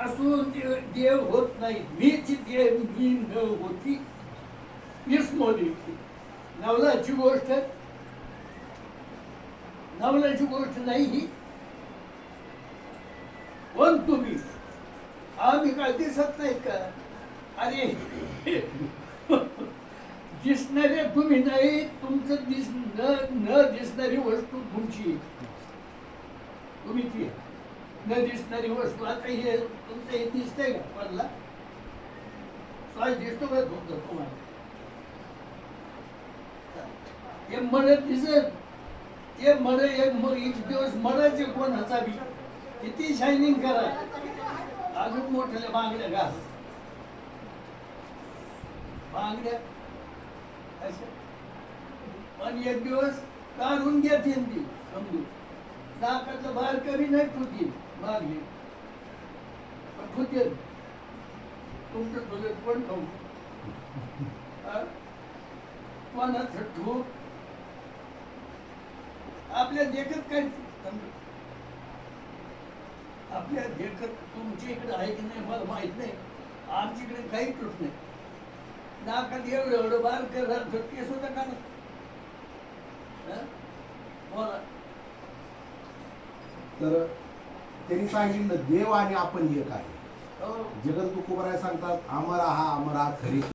असून देव होत नाही, मीच देव मी न होती मीच मोदी. नवलाची गोष्ट नाही ही. कोण तुम्ही? आम्ही काय दिसत नाही का? अरे दिसणारे तुम्ही नाही, तुमचं न दिसणारी वस्तू तुमची, तुम्ही ती न दिसणारी वस्तू. आता हे तुमचं हे दिसतंय का? कोणाला श्वास दिसतो का तुमचं? तुम्हाला हे मळ दिसत, ते मळ एक दिवस मळाचे कोण हसावी, किती शायनिंग करा, अजून मोठ्या बांगड्या घाल, बांगड्या अशा. पण एक दिवस काढून घेतील ती समजून. नाकातलं बाहेर कमी नाही ठुतील मागे, पण ठुतील. तुमचं तुझं कोण खाऊ? कोणाचं ठू? आपल्या देखत काय? आपल्या देखत तुमच्या इकडे आहे की नाही मला माहित नाही. आमच्या इकडे काही तुट नाही. नाकात एवढं बाहेर कर केस होता का ना? बोला. तर त्यांनी सांगितलं देव आणि आपण एक आहे. हो. जगत तुकोबराय सांगतात अमर हा खरी.